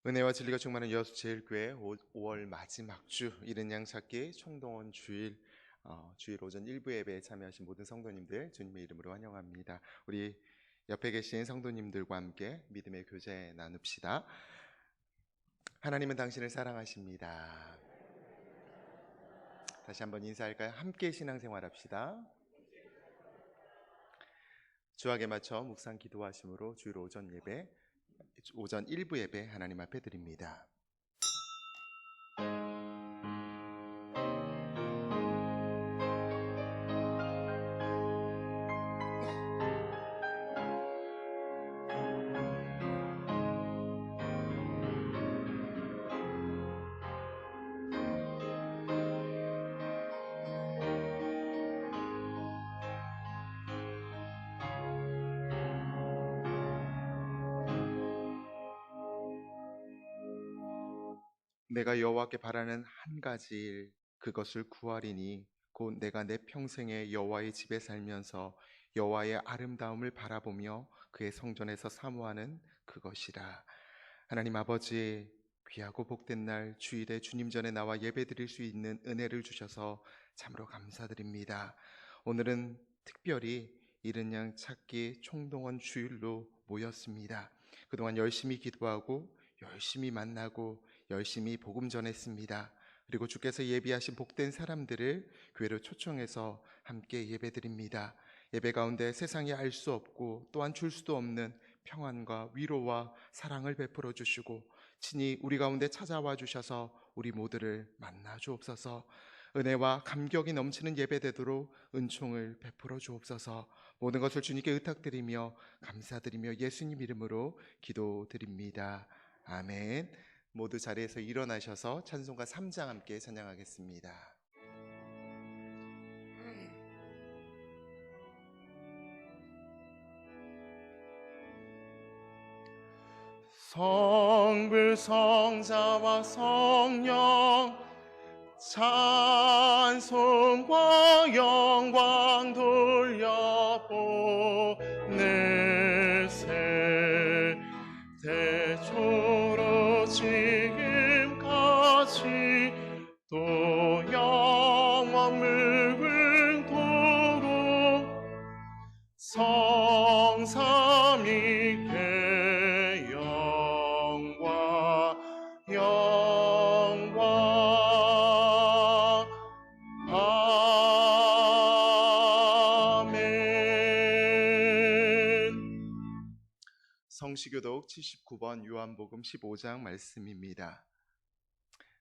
은혜와 진리가 충만한 여수 제일교회 5월 마지막 주 이른 양 찾기 총동원 주일 주일 오전 1부 예배에 참여하신 모든 성도님들 주님의 이름으로 환영합니다. 우리 옆에 계신 성도님들과 함께 믿음의 교제 나눕시다. 하나님은 당신을 사랑하십니다. 다시 한번 인사할까요? 함께 신앙생활합시다. 주학에 맞춰 묵상 기도하심으로 주일 오전 1부 예배 하나님 앞에 드립니다. 내가 여호와께 바라는 한 가지 일 그것을 구하리니 곧 내가 내 평생에 여호와의 집에 살면서 여호와의 아름다움을 바라보며 그의 성전에서 사모하는 그것이라. 하나님 아버지, 귀하고 복된 날 주일에 주님 전에 나와 예배드릴 수 있는 은혜를 주셔서 참으로 감사드립니다. 오늘은 특별히 이른 양 찾기 총동원 주일로 모였습니다. 그동안 열심히 기도하고 열심히 만나고 열심히 복음 전했습니다. 그리고 주께서 예비하신 복된 사람들을 교회로 초청해서 함께 예배드립니다. 예배 가운데 세상이 알 수 없고 또한 줄 수도 없는 평안과 위로와 사랑을 베풀어 주시고 친히 우리 가운데 찾아와 주셔서 우리 모두를 만나 주옵소서. 은혜와 감격이 넘치는 예배되도록 은총을 베풀어 주옵소서. 모든 것을 주님께 의탁드리며 감사드리며 예수님 이름으로 기도드립니다. 아멘. 모두 자리에서 일어나셔서 찬송가 3장 함께 찬양하겠습니다. 성부 성자와 성령 찬송과 영광 돌려보내세 대초로 지금까지 또 영원 무궁토록 성삼위께 영광 아멘. 성시교독 79번 요한복음 15장 말씀입니다.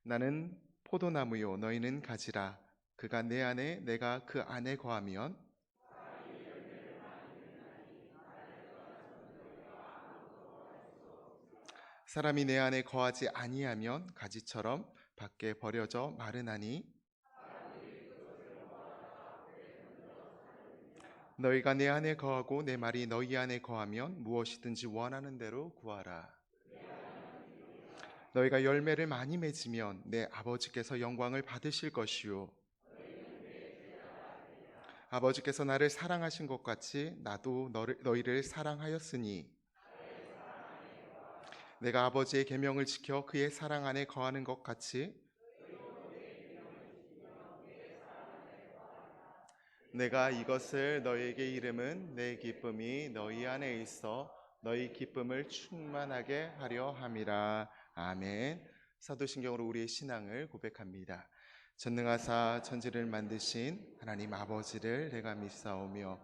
나는 포도나무요 너희는 가지라. 그가 내 안에 내가 그 안에 거하면 사람이 내 안에 거하지 아니하면 가지처럼 밖에 버려져 마르나니 너희가 내 안에 거하고 내 말이 너희 안에 거하면 무엇이든지 원하는 대로 구하라. 너희가 열매를 많이 맺으면 내 아버지께서 영광을 받으실 것이요 아버지께서 나를 사랑하신 것 같이 나도 너희를 사랑하였으니 내가 아버지의 계명을 지켜 그의 사랑 안에 거하는 것 같이 내가 이것을 너희에게 이름은 내 기쁨이 너희 안에 있어 너희 기쁨을 충만하게 하려 함이라. 아멘. 사도신경으로 우리의 신앙을 고백합니다. 전능하사 천지를 만드신 하나님 아버지를 내가 믿사오며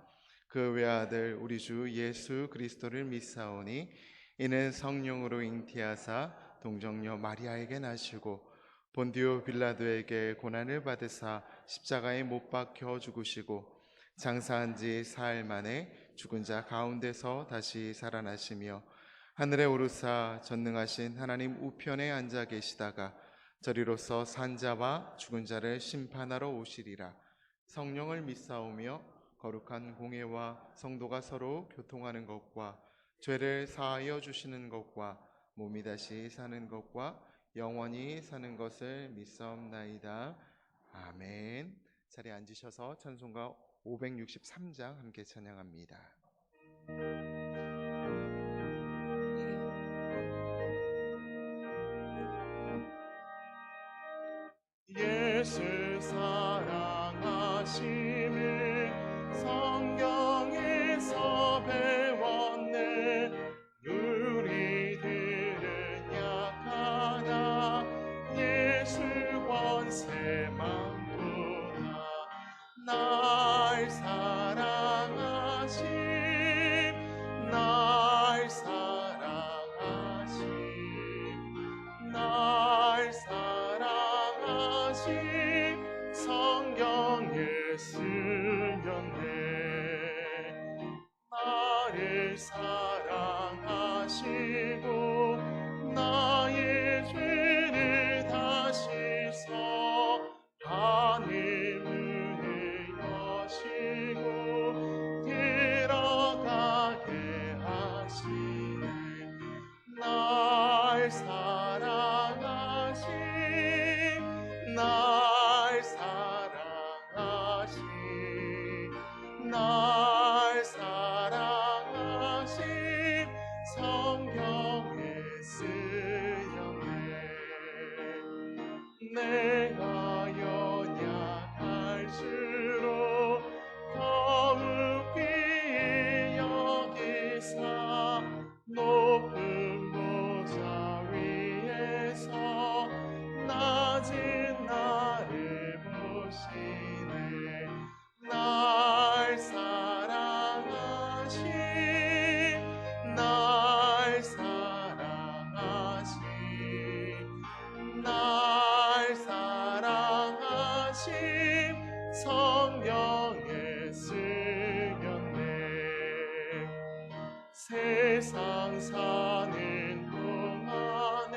그 외아들 우리 주 예수 그리스도를 믿사오니 이는 성령으로 잉태하사 동정녀 마리아에게 나시고 본디오 빌라도에게 고난을 받으사 십자가에 못 박혀 죽으시고 장사한 지 사흘 만에 죽은 자 가운데서 다시 살아나시며 하늘에 오르사 전능하신 하나님 우편에 앉아 계시다가 저리로서 산 자와 죽은 자를 심판하러 오시리라. 성령을 믿사오며 거룩한 공회와 성도가 서로 교통하는 것과 죄를 사하여 주시는 것과 몸이 다시 사는 것과 영원히 사는 것을 믿사옵나이다. 아멘. 자리에 앉으셔서 찬송가 563장 함께 찬양합니다. 예수 사랑하심을 성경에서 배웠네. 우리들은 약하다 예수 권세 많구나. 날 사랑하심 날 사랑하심 날 사랑하심 성경에 쓰였네. 나를 사랑하시고 나의 죄를 다 씻어 하늘 문을 여시고 들어가게 하시네. 날 사랑하심 날 사랑하심 날 사랑하심 성경에 쓰였네. 내가 연약할수록 더욱 귀히 여기사 높은 보좌 위에서 낮은 나를 보시네. 날 사랑하심 날 사랑하심 날 사랑하심 성경에 쓰였네. 세상 사는 동안에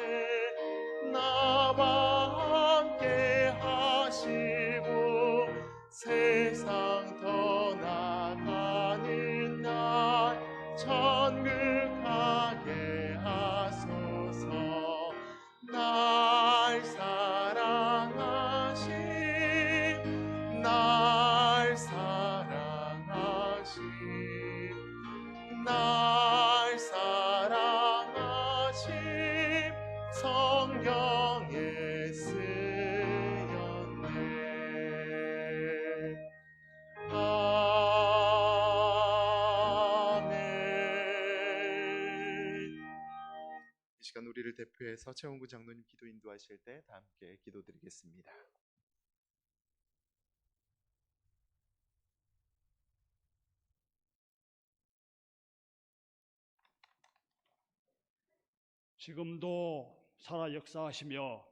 나와 함께 하시고 세상 떠나가는 날 천국 가게 하소서. 날 사랑하심 날 사랑하심 날 사랑하심 성경에 쓰였네. 아멘. 이 시간 우리를 대표해서 최원구 장로님 기도 인도하실 때 다 함께 기도드리겠습니다. 지금도 살아 역사하시며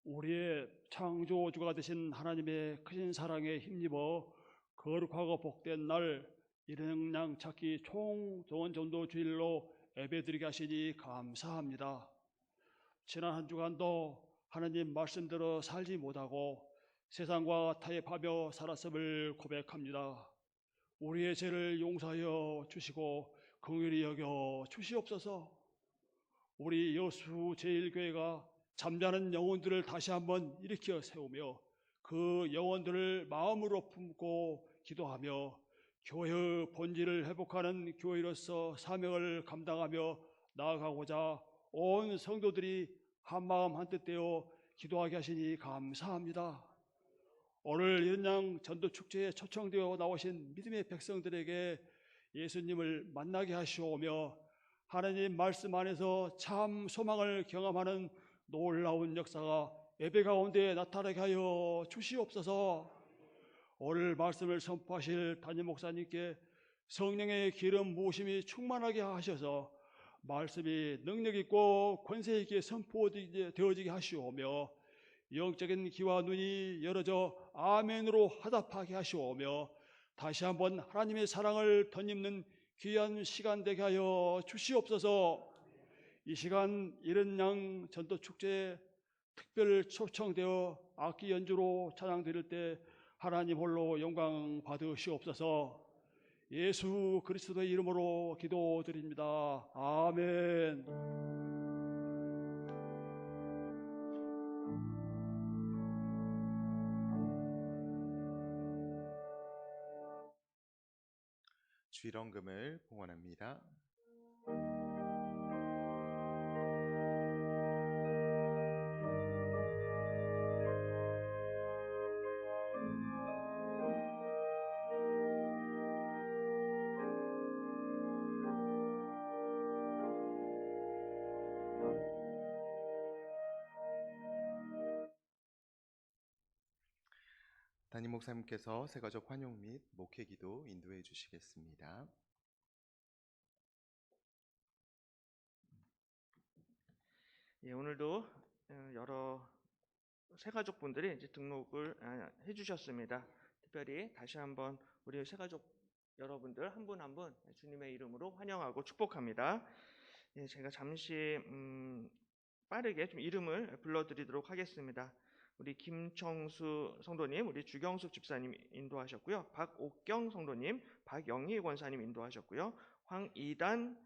우리의 창조주가 되신 하나님의 크신 사랑에 힘입어 거룩하고 복된 날 일행양 찾기 총동원 전도 주일로 예배드리게 하시니 감사합니다. 지난 한 주간도 하나님 말씀대로 살지 못하고 세상과 타협하며 살았음을 고백합니다. 우리의 죄를 용서하여 주시고 긍휼히 여겨 주시옵소서. 우리 여수 제1교회가 잠자는 영혼들을 다시 한번 일으켜 세우며 그 영혼들을 마음으로 품고 기도하며 교회의 본질을 회복하는 교회로서 사명을 감당하며 나아가고자 온 성도들이 한마음 한뜻 되어 기도하게 하시니 감사합니다. 오늘 이른양 전도축제에 초청되어 나오신 믿음의 백성들에게 예수님을 만나게 하시오며 하나님 말씀 안에서 참 소망을 경험하는 놀라운 역사가 예배 가운데 나타나게 하여 주시옵소서. 오늘 말씀을 선포하실 담임 목사님께 성령의 기름 부으심이 충만하게 하셔서 말씀이 능력 있고 권세 있게 선포되어지게 하시오며 영적인 귀와 눈이 열어져 아멘으로 화답하게 하시오며 다시 한번 하나님의 사랑을 덧입는 귀한 시간 되게 하여 주시옵소서. 이 시간 이른양 전도축제에 특별 초청되어 악기 연주로 찬양 드릴 때 하나님 홀로 영광 받으시옵소서. 예수 그리스도의 이름으로 기도드립니다. 아멘. 주일원금을 봉헌합니다. 담임 목사님께서 새가족 환영 및 목회기도 인도해 주시겠습니다. 예, 오늘도 여러 새가족분들이 이제 등록을 해주셨습니다. 특별히 다시 한번 우리 새가족 여러분들 한 분 한 분 주님의 이름으로 환영하고 축복합니다. 예, 제가 잠시 빠르게 좀 이름을 불러드리도록 하겠습니다. 우리 김청수 성도님, 우리 주경숙 집사님 인도하셨고요. 박옥경 성도님, 박영희 권사님 인도하셨고요. 황이단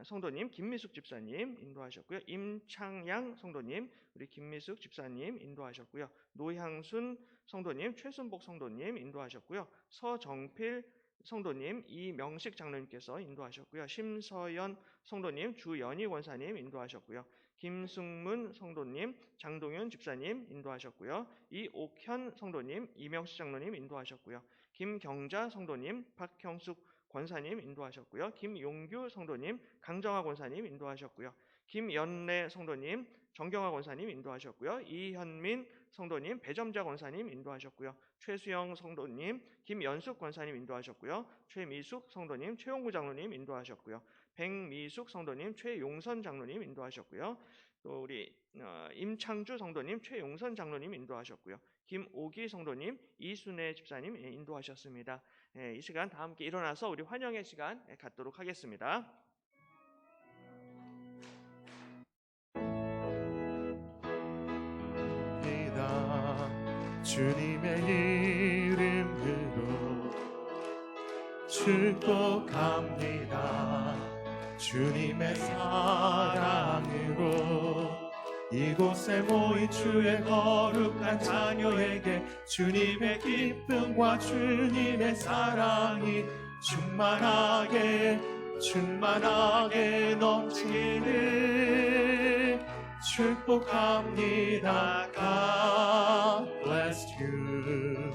성도님, 김미숙 집사님 인도하셨고요. 임창양 성도님, 우리 김미숙 집사님 인도하셨고요. 노향순 성도님, 최순복 성도님 인도하셨고요. 서정필 성도님, 이명식 장로님께서 인도하셨고요. 심서연 성도님, 주연희 권사님 인도하셨고요. 김승문 성도님, 장동윤 집사님 인도하셨고요. 이옥현 성도님, 이명식 장로님 인도하셨고요. 김경자 성도님, 박형숙 권사님 인도하셨고요. 김용규 성도님, 강정화 권사님 인도하셨고요. 김연래 성도님, 정경화 권사님 인도하셨고요. 이현민 성도님, 배점자 권사님 인도하셨고요. 최수영 성도님, 김연숙 권사님 인도하셨고요. 최미숙 성도님, 최용구 장로님 인도하셨고요. 백미숙 성도님, 최용선 장로님 인도하셨고요. 또 우리 임창주 성도님, 최용선 장로님 인도하셨고요. 김오기 성도님, 이순애 집사님 인도하셨습니다. 이 시간 다 함께 일어나서 우리 환영의 시간 갖도록 하겠습니다. 주님의 이름으로 축복합니다. 주님의 사랑으로 이곳에 모인 주의 거룩한 자녀에게 주님의 기쁨과 주님의 사랑이 충만하게 넘치는 축복합니다. God bless you.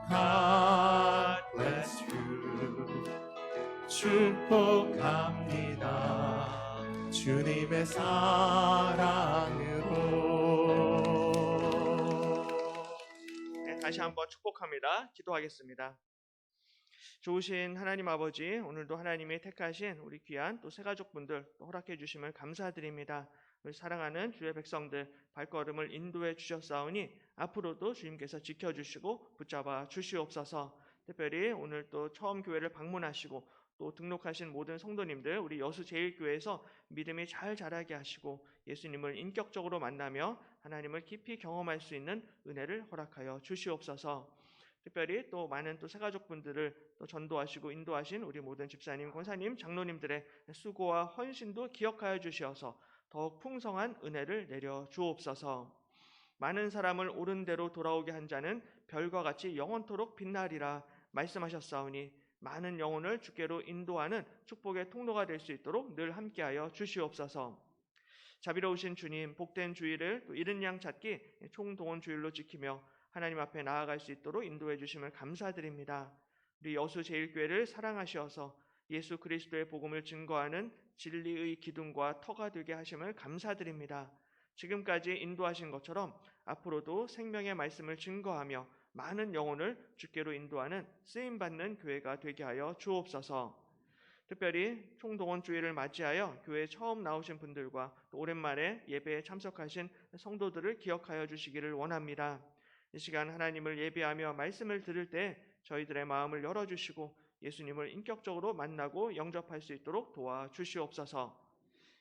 God bless you. 축복합니다. 주님의 사랑으로. 다시 한번 축복합니다. 기도하겠습니다. 좋으신 하나님 아버지, 오늘도 하나님이 택하신 우리 귀한 또 새가족분들 허락해 주심을 감사드립니다. 우리 사랑하는 주의 백성들 발걸음을 인도해 주셨사오니 앞으로도 주님께서 지켜주시고 붙잡아 주시옵소서. 특별히 오늘 또 처음 교회를 방문하시고 또 등록하신 모든 성도님들 우리 여수제일교회에서 믿음이 잘 자라게 하시고 예수님을 인격적으로 만나며 하나님을 깊이 경험할 수 있는 은혜를 허락하여 주시옵소서. 특별히 또 많은 또 새가족분들을 또 전도하시고 인도하신 우리 모든 집사님, 권사님, 장로님들의 수고와 헌신도 기억하여 주시어서 더욱 풍성한 은혜를 내려 주옵소서. 많은 사람을 옳은 대로 돌아오게 한 자는 별과 같이 영원토록 빛나리라 말씀하셨사오니 많은 영혼을 주께로 인도하는 축복의 통로가 될 수 있도록 늘 함께하여 주시옵소서. 자비로우신 주님, 복된 주일을 또 잃은 양 찾기 총동원 주일로 지키며 하나님 앞에 나아갈 수 있도록 인도해 주심을 감사드립니다. 우리 여수제일교회를 사랑하시어서 예수 그리스도의 복음을 증거하는 진리의 기둥과 터가 되게 하심을 감사드립니다. 지금까지 인도하신 것처럼 앞으로도 생명의 말씀을 증거하며 많은 영혼을 주께로 인도하는 쓰임받는 교회가 되게 하여 주옵소서. 특별히 총동원 주일을 맞이하여 교회에 처음 나오신 분들과 또 오랜만에 예배에 참석하신 성도들을 기억하여 주시기를 원합니다. 이 시간 하나님을 예배하며 말씀을 들을 때 저희들의 마음을 열어주시고 예수님을 인격적으로 만나고 영접할 수 있도록 도와주시옵소서.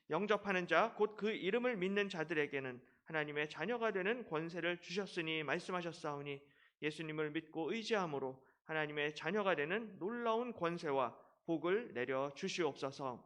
영접하는 자, 곧 그 이름을 믿는 자들에게는 하나님의 자녀가 되는 권세를 주셨으니 말씀하셨사오니 예수님을 믿고 의지함으로 하나님의 자녀가 되는 놀라운 권세와 복을 내려 주시옵소서.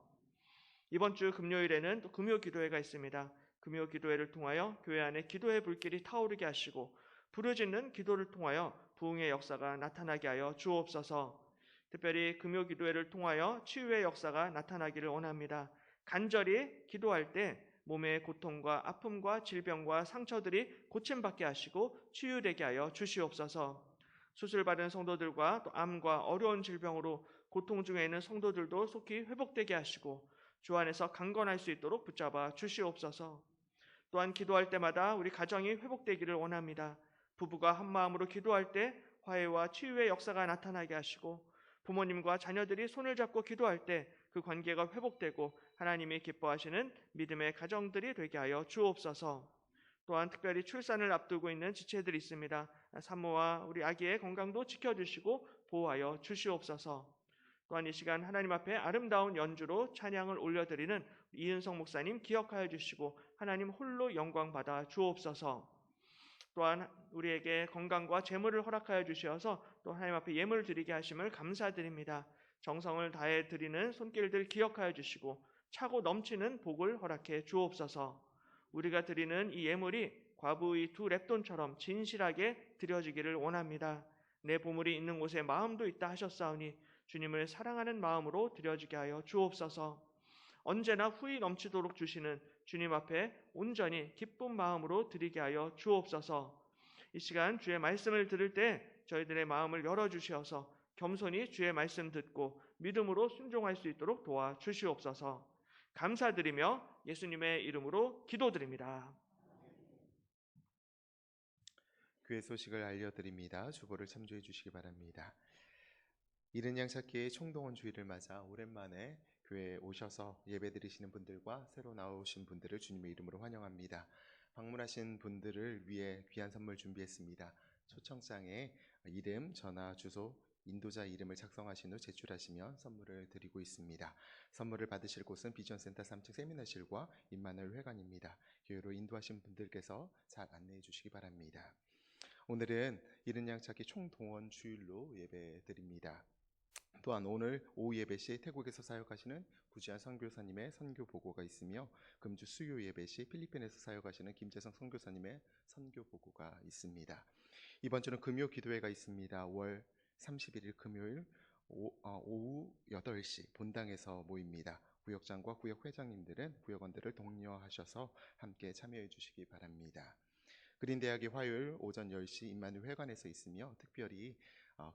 이번 주 금요일에는 또 금요 기도회가 있습니다. 금요 기도회를 통하여 교회 안에 기도의 불길이 타오르게 하시고 부르짖는 기도를 통하여 부흥의 역사가 나타나게 하여 주옵소서. 특별히 금요 기도회를 통하여 치유의 역사가 나타나기를 원합니다. 간절히 기도할 때 몸의 고통과 아픔과 질병과 상처들이 고침받게 하시고 치유되게 하여 주시옵소서. 수술받은 성도들과 또 암과 어려운 질병으로 고통 중에 있는 성도들도 속히 회복되게 하시고 주 안에서 강건할 수 있도록 붙잡아 주시옵소서. 또한 기도할 때마다 우리 가정이 회복되기를 원합니다. 부부가 한 마음으로 기도할 때 화해와 치유의 역사가 나타나게 하시고 부모님과 자녀들이 손을 잡고 기도할 때 그 관계가 회복되고 하나님이 기뻐하시는 믿음의 가정들이 되게 하여 주옵소서. 또한 특별히 출산을 앞두고 있는 지체들이 있습니다. 산모와 우리 아기의 건강도 지켜주시고 보호하여 주시옵소서. 또한 이 시간 하나님 앞에 아름다운 연주로 찬양을 올려드리는 이은성 목사님 기억하여 주시고 하나님 홀로 영광 받아 주옵소서. 또한 우리에게 건강과 재물을 허락하여 주셔서 또 하나님 앞에 예물 드리게 하심을 감사드립니다. 정성을 다해 드리는 손길들 기억하여 주시고 차고 넘치는 복을 허락해 주옵소서. 우리가 드리는 이 예물이 과부의 두 랩돈처럼 진실하게 드려지기를 원합니다. 내 보물이 있는 곳에 마음도 있다 하셨사오니 주님을 사랑하는 마음으로 드려지게 하여 주옵소서. 언제나 후히 넘치도록 주시는 주님 앞에 온전히 기쁜 마음으로 드리게 하여 주옵소서. 이 시간 주의 말씀을 들을 때 저희들의 마음을 열어주시어서 겸손히 주의 말씀 듣고 믿음으로 순종할 수 있도록 도와주시옵소서. 감사드리며 예수님의 이름으로 기도드립니다. 교회 소식을 알려드립니다. 주보를 참조해 주시기 바랍니다. 이른 양찾기의 총동원 주일을 맞아 오랜만에 교회에 오셔서 예배드리시는 분들과 새로 나오신 분들을 주님의 이름으로 환영합니다. 방문하신 분들을 위해 귀한 선물 준비했습니다. 초청장에 이름, 전화, 주소, 인도자 이름을 작성하신 후 제출하시면 선물을 드리고 있습니다. 선물을 받으실 곳은 비전센터 3층 세미나실과 임마누엘 회관입니다. 교회로 인도하신 분들께서 잘 안내해 주시기 바랍니다. 오늘은 이른 양찾기 총동원 주일로 예배드립니다. 또한 오늘 오후 예배 시 태국에서 사역하시는 구지한 선교사님의 선교 보고가 있으며 금주 수요 예배 시 필리핀에서 사역하시는 김재성 선교사님의 선교 보고가 있습니다. 이번 주는 금요 기도회가 있습니다. 5월 31일 금요일 오후 8시 본당에서 모입니다. 구역장과 구역회장님들은 구역원들을 독려하셔서 함께 참여해 주시기 바랍니다. 그린대학이 화요일 오전 10시 임마누엘 회관에서 있으며 특별히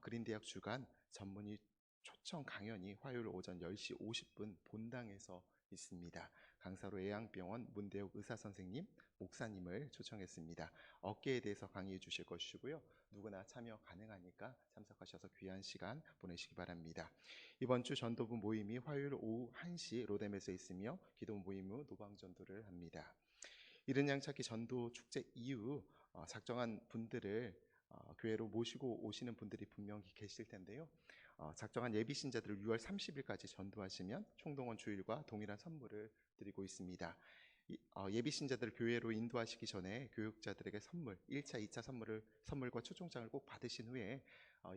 그린대학 주간 전문의 초청 강연이 화요일 오전 10시 50분 본당에서 있습니다. 강사로 애양병원 문대욱 의사선생님, 목사님을 초청했습니다. 어깨에 대해서 강의해 주실 것이고요. 누구나 참여 가능하니까 참석하셔서 귀한 시간 보내시기 바랍니다. 이번 주 전도부 모임이 화요일 오후 1시 로뎀에서 있으며 기도 모임 후 노방전도를 합니다. 이른 양찾기 전도 축제 이후 작정한 분들을 교회로 모시고 오시는 분들이 분명히 계실 텐데요. 작정한 예비 신자들을 6월 30일까지 전도하시면 총동원 주일과 동일한 선물을 드리고 있습니다. 예비 신자들을 교회로 인도하시기 전에 교육자들에게 선물, 1차, 2차 선물과 초청장을 꼭 받으신 후에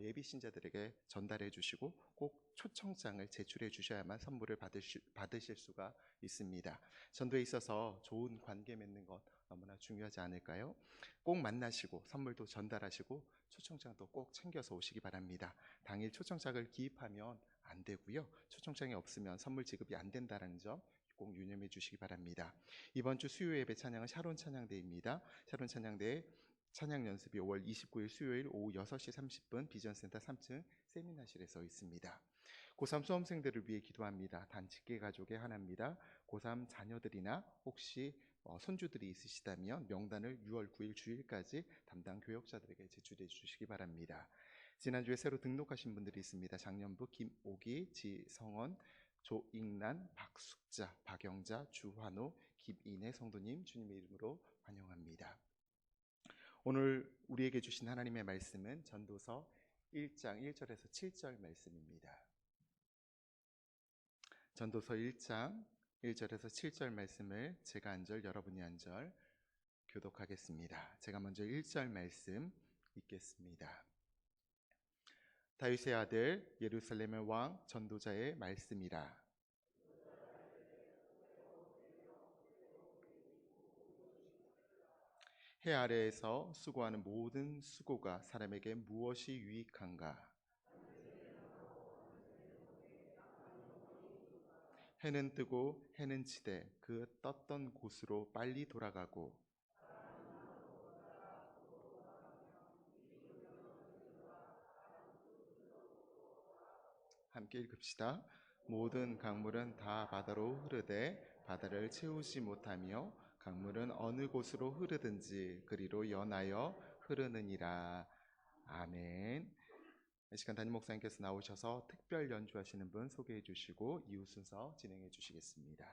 예비 신자들에게 전달해 주시고 꼭 초청장을 제출해 주셔야만 선물을 받으실 수가 있습니다. 전도에 있어서 좋은 관계 맺는 것 너무나 중요하지 않을까요? 꼭 만나시고 선물도 전달하시고 초청장도 꼭 챙겨서 오시기 바랍니다. 당일 초청장을 기입하면 안 되고요. 초청장이 없으면 선물 지급이 안 된다는 점 꼭 유념해 주시기 바랍니다. 이번 주 수요 예배 찬양은 샤론 찬양대입니다. 샤론 찬양대 찬양 연습이 5월 29일 수요일 오후 6시 30분 비전센터 3층 세미나실에서 있습니다. 고3 수험생들을 위해 기도합니다. 단직계 가족의 하나입니다. 고3 자녀들이나 혹시 손주들이 있으시다면 명단을 6월 9일 주일까지 담당 교역자들에게 제출해 주시기 바랍니다. 지난주에 새로 등록하신 분들이 있습니다. 장년부 김오기, 지성원, 조익란, 박숙자, 박영자, 주환호, 김인혜 성도님 주님의 이름으로 환영합니다. 오늘 우리에게 주신 하나님의 말씀은 전도서 1장 1절에서 7절 말씀입니다. 전도서 1장 1절에서 7절 말씀을 제가 한 절, 여러분이 한 절 교독하겠습니다. 제가 먼저 1절 말씀 읽겠습니다. 다윗의 아들 예루살렘의 왕 전도자의 말씀이라. 해 아래에서 수고하는 모든 수고가 사람에게 무엇이 유익한가? 해는 뜨고 해는 지되 그 떴던 곳으로 빨리 돌아가고 함께 읽읍시다. 모든 강물은 다 바다로 흐르되 바다를 채우지 못하며 강물은 어느 곳으로 흐르든지 그리로 연하여 흐르느니라. 아멘. 이 시간 담임 목사님께서 나오셔서 특별 연주하시는 분 소개해 주시고 이후 순서 진행해 주시겠습니다.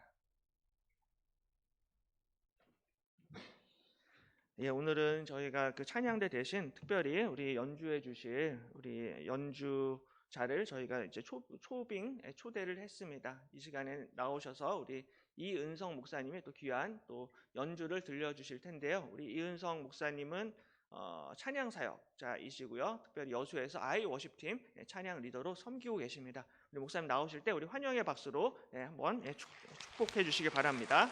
예, 오늘은 저희가 그 찬양대 대신 특별히 우리 연주해 주실 우리 연주자를 저희가 이제 초빙 초대를 했습니다. 이 시간에 나오셔서 우리 이은성 목사님이 또 귀한 또 연주를 들려주실 텐데요. 우리 이은성 목사님은 찬양 사역자이시고요. 특별히 여수에서 아이 워십팀 찬양 리더로 섬기고 계십니다. 우리 목사님 나오실 때 우리 환영의 박수로 한번 축복해 주시기 바랍니다.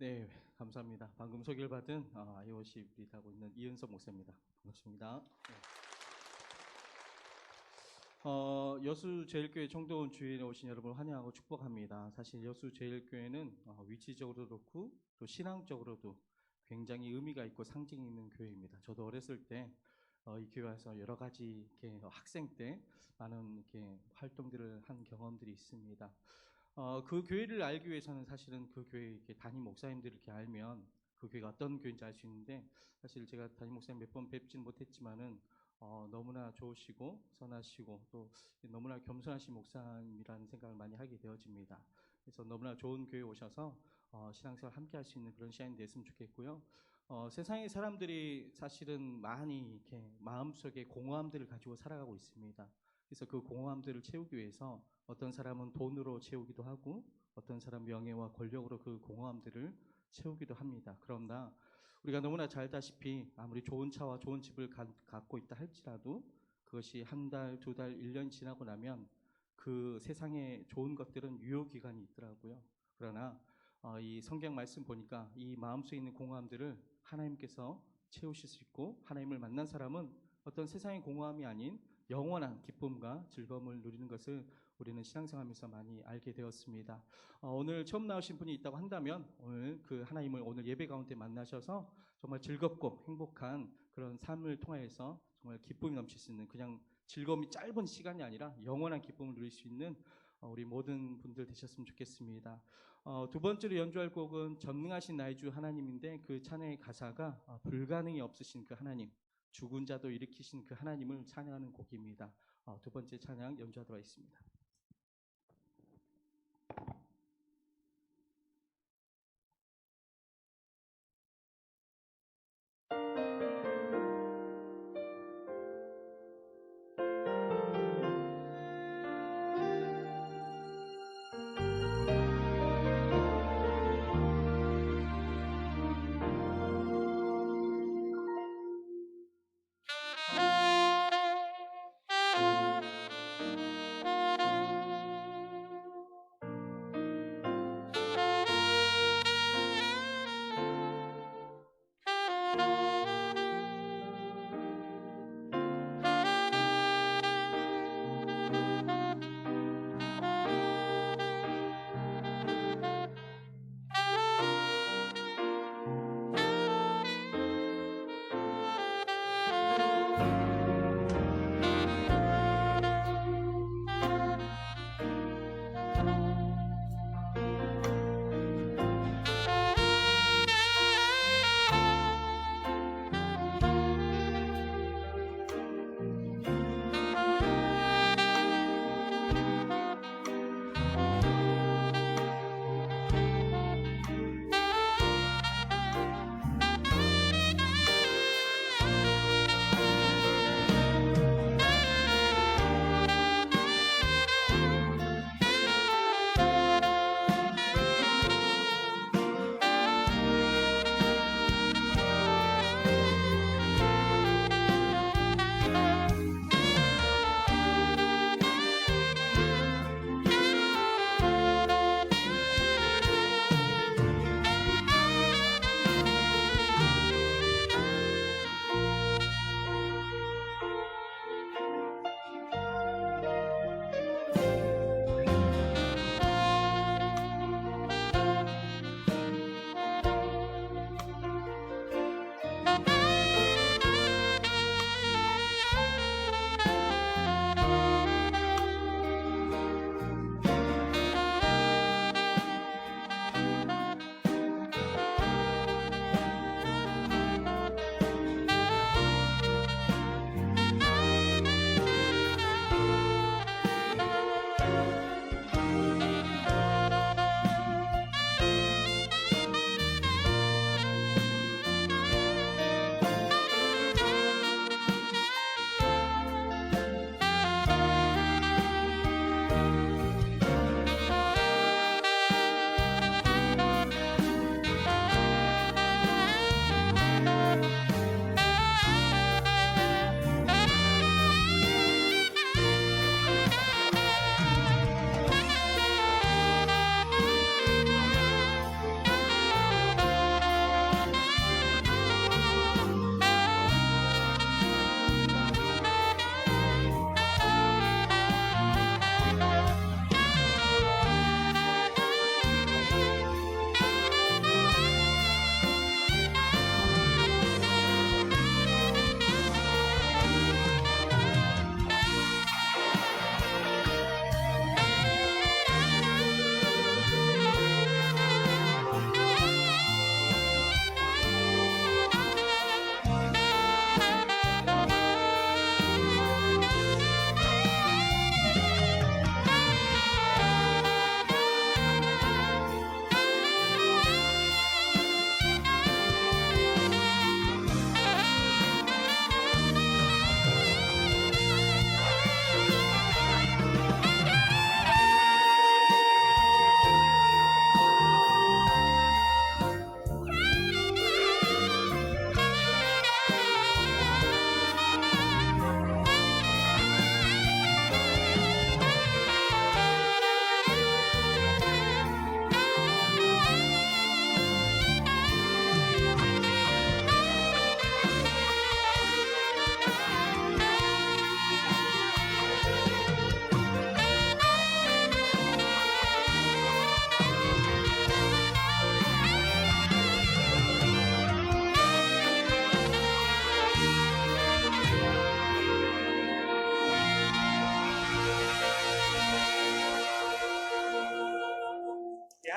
네, 감사합니다. 방금 소개를 받은 IOC 리드하고 있는 이은석 목사입니다. 반갑습니다. 네. 여수제일교회 청도원 주일에 오신 여러분을 환영하고 축복합니다. 사실 여수제일교회는 위치적으로도 그렇고 또 신앙적으로도 굉장히 의미가 있고 상징이 있는 교회입니다. 저도 어렸을 때 이 교회에서 여러 가지 이렇게 학생 때 많은 이렇게 활동들을 한 경험들이 있습니다. 그 교회를 알기 위해서는 사실은 그 교회 이렇게 담임 목사님들을 이렇게 알면 그 교회가 어떤 교회인지 알 수 있는데, 사실 제가 담임 목사님 몇 번 뵙지는 못했지만은 너무나 좋으시고 선하시고 또 너무나 겸손하신 목사님이라는 생각을 많이 하게 되어집니다. 그래서 너무나 좋은 교회 오셔서 신앙생활 함께 할 수 있는 그런 시간이 됐으면 좋겠고요. 세상의 사람들이 사실은 많이 이렇게 마음속에 공허함들을 가지고 살아가고 있습니다. 그래서 그 공허함들을 채우기 위해서 어떤 사람은 돈으로 채우기도 하고 어떤 사람 명예와 권력으로 그 공허함들을 채우기도 합니다. 그러나 우리가 너무나 잘 알다시피 아무리 좋은 차와 좋은 집을 갖고 있다 할지라도 그것이 한 달, 두 달, 1년 지나고 나면 그 세상에 좋은 것들은 유효기간이 있더라고요. 그러나 이 성경 말씀 보니까 이 마음속에 있는 공허함들을 하나님께서 채우실 수 있고 하나님을 만난 사람은 어떤 세상의 공허함이 아닌 영원한 기쁨과 즐거움을 누리는 것을 우리는 신앙생활하면서 많이 알게 되었습니다. 오늘 처음 나오신 분이 있다고 한다면 오늘 그 하나님을 오늘 예배 가운데 만나셔서 정말 즐겁고 행복한 그런 삶을 통하여서 정말 기쁨이 넘칠 수 있는 그냥 즐거움이 짧은 시간이 아니라 영원한 기쁨을 누릴 수 있는 우리 모든 분들 되셨으면 좋겠습니다. 두 번째로 연주할 곡은 전능하신 나의 주 하나님인데 그 찬양의 가사가 불가능이 없으신 그 하나님, 죽은 자도 일으키신 그 하나님을 찬양하는 곡입니다. 두 번째 찬양 연주하도록 하겠습니다.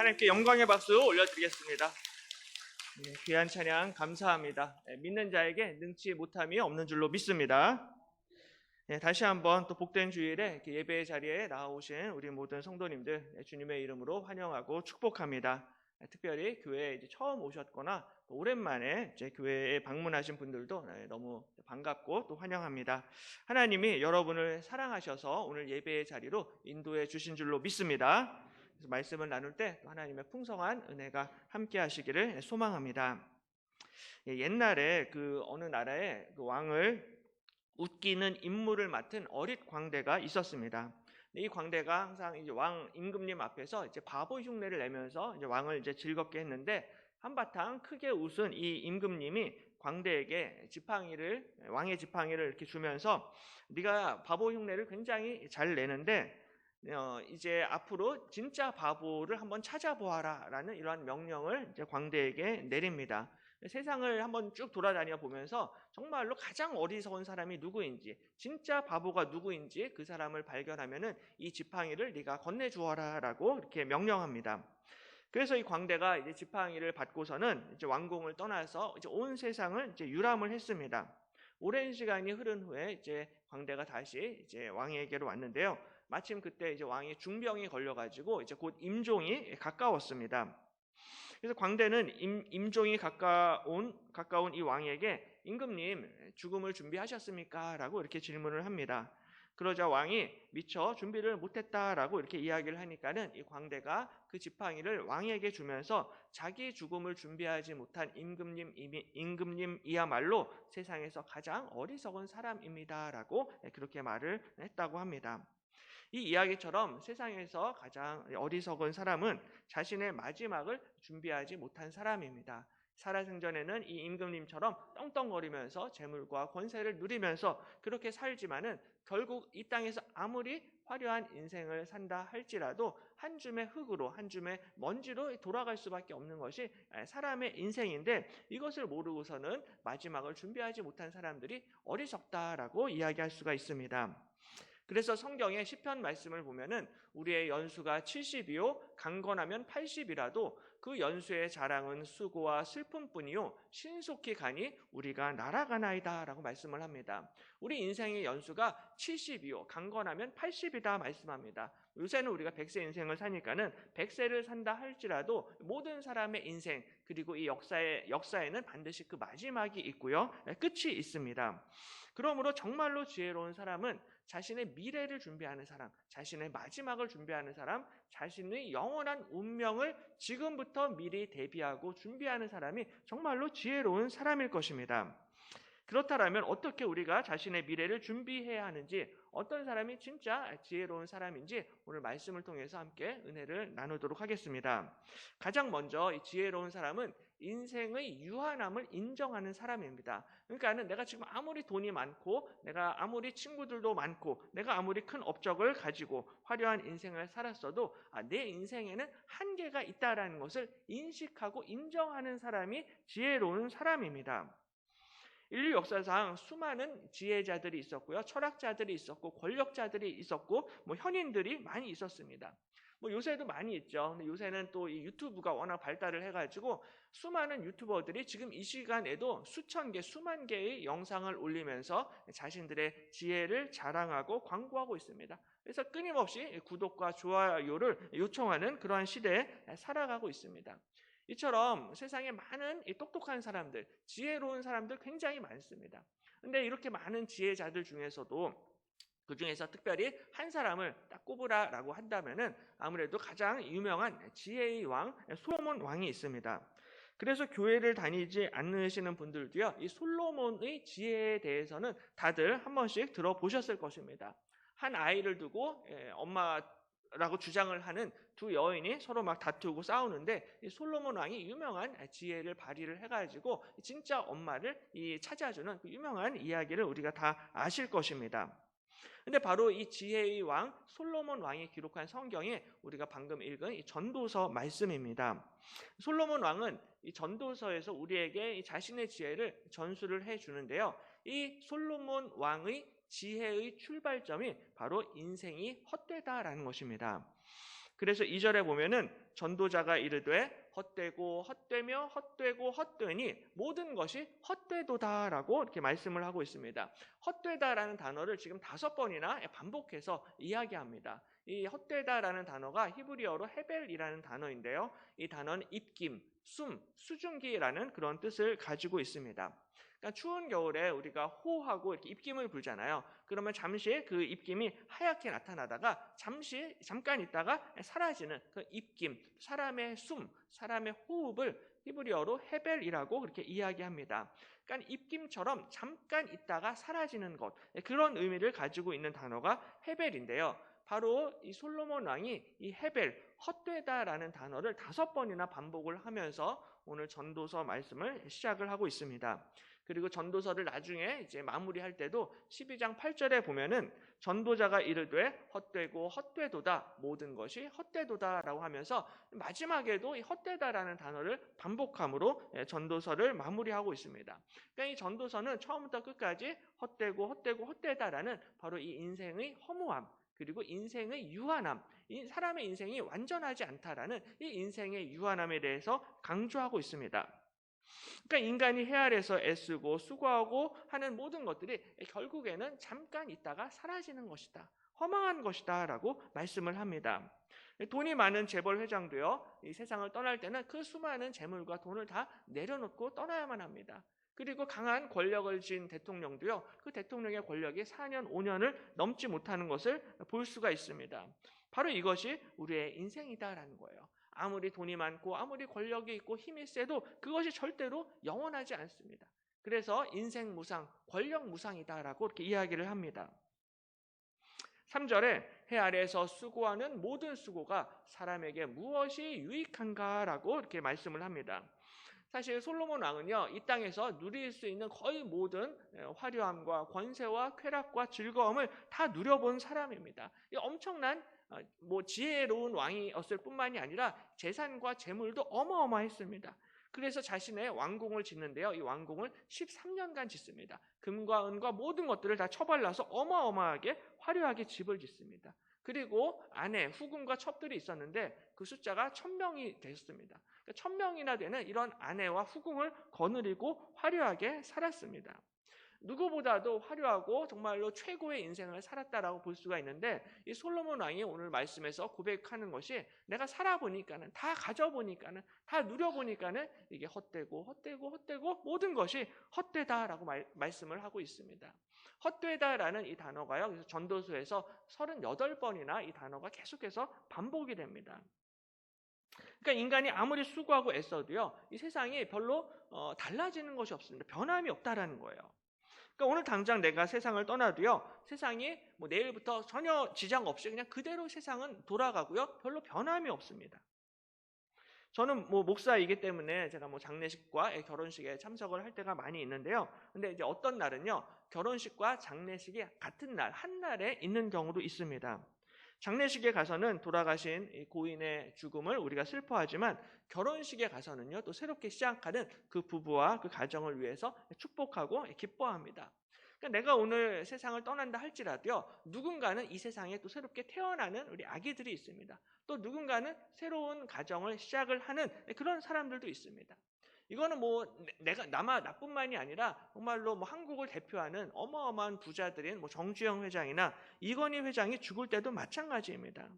하나님께 영광의 박수 올려드리겠습니다. 귀한 찬양 감사합니다. 믿는 자에게 능치 못함이 없는 줄로 믿습니다. 다시 한번 또 복된 주일에 예배의 자리에 나오신 우리 모든 성도님들 주님의 이름으로 환영하고 축복합니다. 특별히 교회에 이제 처음 오셨거나 또 오랜만에 이제 교회에 방문하신 분들도 너무 반갑고 또 환영합니다. 하나님이 여러분을 사랑하셔서 오늘 예배의 자리로 인도해 주신 줄로 믿습니다. 그래서 말씀을 나눌 때 하나님의 풍성한 은혜가 함께 하시기를 소망합니다. 옛날에 그 어느 나라의 그 왕을 웃기는 임무를 맡은 어릿 광대가 있었습니다. 이 광대가 항상 이제 왕 임금님 앞에서 이제 바보 흉내를 내면서 이제 왕을 이제 즐겁게 했는데 한바탕 크게 웃은 이 임금님이 광대에게 왕의 지팡이를 이렇게 주면서 네가 바보 흉내를 굉장히 잘 내는데 이제 앞으로 진짜 바보를 한번 찾아보아라라는 이러한 명령을 이제 광대에게 내립니다. 세상을 한번 쭉 돌아다녀 보면서 정말로 가장 어리석은 사람이 누구인지, 진짜 바보가 누구인지 그 사람을 발견하면은 이 지팡이를 네가 건네주어라라고 이렇게 명령합니다. 그래서 이 광대가 이제 지팡이를 받고서는 이제 왕궁을 떠나서 이제 온 세상을 이제 유람을 했습니다. 오랜 시간이 흐른 후에 이제 광대가 다시 이제 왕에게로 왔는데요. 마침 그때 이제 왕이 중병이 걸려가지고 이제 곧 임종이 가까웠습니다. 그래서 광대는 임종이 가까운 이 왕에게 임금님 죽음을 준비하셨습니까? 라고 이렇게 질문을 합니다. 그러자 왕이 미처 준비를 못했다라고 이렇게 이야기를 하니까는 이 광대가 그 지팡이를 왕에게 주면서 자기 죽음을 준비하지 못한 임금님이야말로 세상에서 가장 어리석은 사람입니다라고 그렇게 말을 했다고 합니다. 이 이야기처럼 세상에서 가장 어리석은 사람은 자신의 마지막을 준비하지 못한 사람입니다. 살아생전에는 이 임금님처럼 떵떵거리면서 재물과 권세를 누리면서 그렇게 살지만은 결국 이 땅에서 아무리 화려한 인생을 산다 할지라도 한 줌의 흙으로, 한 줌의 먼지로 돌아갈 수밖에 없는 것이 사람의 인생인데, 이것을 모르고서는 마지막을 준비하지 못한 사람들이 어리석다라고 이야기할 수가 있습니다. 그래서 성경의 시편 말씀을 보면은 우리의 연수가 70이요 강건하면 80이라도 그 연수의 자랑은 수고와 슬픔뿐이요 신속히 가니 우리가 날아가나이다 라고 말씀을 합니다. 우리 인생의 연수가 70이요 강건하면 80이다 말씀합니다. 요새는 우리가 100세 인생을 사니까는 100세를 산다 할지라도 모든 사람의 인생 그리고 이 역사에는 반드시 그 마지막이 있고요 끝이 있습니다. 그러므로 정말로 지혜로운 사람은 자신의 미래를 준비하는 사람, 자신의 마지막을 준비하는 사람, 자신의 영원한 운명을 지금부터 미리 대비하고 준비하는 사람이 정말로 지혜로운 사람일 것입니다. 그렇다면 어떻게 우리가 자신의 미래를 준비해야 하는지, 어떤 사람이 진짜 지혜로운 사람인지 오늘 말씀을 통해서 함께 은혜를 나누도록 하겠습니다. 가장 먼저 이 지혜로운 사람은 인생의 유한함을 인정하는 사람입니다. 그러니까는 내가 지금 아무리 돈이 많고 내가 아무리 친구들도 많고 내가 아무리 큰 업적을 가지고 화려한 인생을 살았어도 내 인생에는 한계가 있다라는 것을 인식하고 인정하는 사람이 지혜로운 사람입니다. 인류 역사상 수많은 지혜자들이 있었고요, 철학자들이 있었고, 권력자들이 있었고, 현인들이 많이 있었습니다. 요새도 많이 있죠. 근데 요새는 또 이 유튜브가 워낙 발달을 해가지고 수많은 유튜버들이 지금 이 시간에도 수천 개, 수만 개의 영상을 올리면서 자신들의 지혜를 자랑하고 광고하고 있습니다. 그래서 끊임없이 구독과 좋아요를 요청하는 그러한 시대에 살아가고 있습니다. 이처럼 세상에 많은 똑똑한 사람들, 지혜로운 사람들 굉장히 많습니다. 근데 이렇게 많은 지혜자들 중에서도 그 중에서 특별히 한 사람을 딱 꼽으라라고 한다면은 아무래도 가장 유명한 지혜의 왕 솔로몬 왕이 있습니다. 그래서 교회를 다니지 않으시는 분들도요, 이 솔로몬의 지혜에 대해서는 다들 한 번씩 들어보셨을 것입니다. 한 아이를 두고 엄마라고 주장을 하는 두 여인이 서로 막 다투고 싸우는데 이 솔로몬 왕이 유명한 지혜를 발휘를 해가지고 진짜 엄마를 찾아주는 그 유명한 이야기를 우리가 다 아실 것입니다. 근데 바로 이 지혜의 왕 솔로몬 왕이 기록한 성경에 우리가 방금 읽은 이 전도서 말씀입니다. 솔로몬 왕은 이 전도서에서 우리에게 자신의 지혜를 전수를 해주는데요. 이 솔로몬 왕의 지혜의 출발점이 바로 인생이 헛되다라는 것입니다. 그래서 2절에 보면은 전도자가 이르되 헛되고 헛되며 헛되고 헛되니 모든 것이 헛되도다라고 이렇게 말씀을 하고 있습니다. 헛되다라는 단어를 지금 5번이나 반복해서 이야기합니다. 이 헛되다라는 단어가 히브리어로 헤벨이라는 단어인데요. 이 단어는 입김, 숨, 수증기라는 그런 뜻을 가지고 있습니다. 그러니까 추운 겨울에 우리가 호하고 이렇게 입김을 불잖아요. 그러면 잠시 그 입김이 하얗게 나타나다가 잠깐 있다가 사라지는 그 입김, 사람의 숨, 사람의 호흡을 히브리어로 헤벨이라고 그렇게 이야기합니다. 그러니까 입김처럼 잠깐 있다가 사라지는 것, 그런 의미를 가지고 있는 단어가 헤벨인데요. 바로 이 솔로몬 왕이 이 헤벨, 헛되다라는 단어를 5번이나 반복을 하면서 오늘 전도서 말씀을 시작을 하고 있습니다. 그리고 전도서를 나중에 이제 마무리할 때도 12장 8절에 보면은 전도자가 이르되 헛되고 헛되도다, 모든 것이 헛되도다라고 하면서 마지막에도 이 헛되다라는 단어를 반복함으로 전도서를 마무리하고 있습니다. 그러니까 이 전도서는 처음부터 끝까지 헛되고 헛되고 헛되다라는 바로 이 인생의 허무함, 그리고 인생의 유한함, 이 사람의 인생이 완전하지 않다라는 이 인생의 유한함에 대해서 강조하고 있습니다. 그러니까 인간이 해 아래서 애쓰고 수고하고 하는 모든 것들이 결국에는 잠깐 있다가 사라지는 것이다, 허망한 것이다 라고 말씀을 합니다. 돈이 많은 재벌 회장도요, 이 세상을 떠날 때는 그 수많은 재물과 돈을 다 내려놓고 떠나야만 합니다. 그리고 강한 권력을 쥔 대통령도요, 그 대통령의 권력이 4년, 5년을 넘지 못하는 것을 볼 수가 있습니다. 바로 이것이 우리의 인생이다라는 거예요. 아무리 돈이 많고 아무리 권력이 있고 힘이 세도 그것이 절대로 영원하지 않습니다. 그래서 인생 무상, 권력 무상이다라고 이렇게 이야기를 합니다. 3절에 해 아래에서 수고하는 모든 수고가 사람에게 무엇이 유익한가라고 이렇게 말씀을 합니다. 사실 솔로몬 왕은요, 이 땅에서 누릴 수 있는 거의 모든 화려함과 권세와 쾌락과 즐거움을 다 누려본 사람입니다. 이 엄청난 지혜로운 왕이었을 뿐만이 아니라 재산과 재물도 어마어마했습니다. 그래서 자신의 왕궁을 짓는데요, 이 왕궁을 13년간 짓습니다. 금과 은과 모든 것들을 다 처발라서 어마어마하게 화려하게 집을 짓습니다. 그리고 안에 후궁과 첩들이 있었는데 그 숫자가 1000명이 됐습니다. 1000명이나 되는 이런 아내와 후궁을 거느리고 화려하게 살았습니다. 누구보다도 화려하고 정말로 최고의 인생을 살았다라고 볼 수가 있는데, 이 솔로몬 왕이 오늘 말씀에서 고백하는 것이 내가 살아보니까는, 다 가져보니까는, 다 누려보니까는 이게 헛되고 헛되고 헛되고 모든 것이 헛되다라고 말씀을 하고 있습니다. 헛되다라는 이 단어가요, 그래서 전도서에서 38번이나 이 단어가 계속해서 반복이 됩니다. 그러니까 인간이 아무리 수고하고 애써도요, 이 세상이 별로 달라지는 것이 없습니다. 변함이 없다라는 거예요. 그러니까 오늘 당장 내가 세상을 떠나도요, 세상이 내일부터 전혀 지장 없이 그냥 그대로 세상은 돌아가고요, 별로 변함이 없습니다. 저는 목사이기 때문에 제가 장례식과 결혼식에 참석을 할 때가 많이 있는데요. 근데 이제 어떤 날은요, 결혼식과 장례식이 같은 날, 한 날에 있는 경우도 있습니다. 장례식에 가서는 돌아가신 고인의 죽음을 우리가 슬퍼하지만, 결혼식에 가서는요, 또 새롭게 시작하는 그 부부와 그 가정을 위해서 축복하고 기뻐합니다. 그러니까 내가 오늘 세상을 떠난다 할지라도요, 누군가는 이 세상에 또 새롭게 태어나는 우리 아기들이 있습니다. 또 누군가는 새로운 가정을 시작을 하는 그런 사람들도 있습니다. 이거는 나뿐만이 아니라 정말로 한국을 대표하는 어마어마한 부자들인 정주영 회장이나 이건희 회장이 죽을 때도 마찬가지입니다.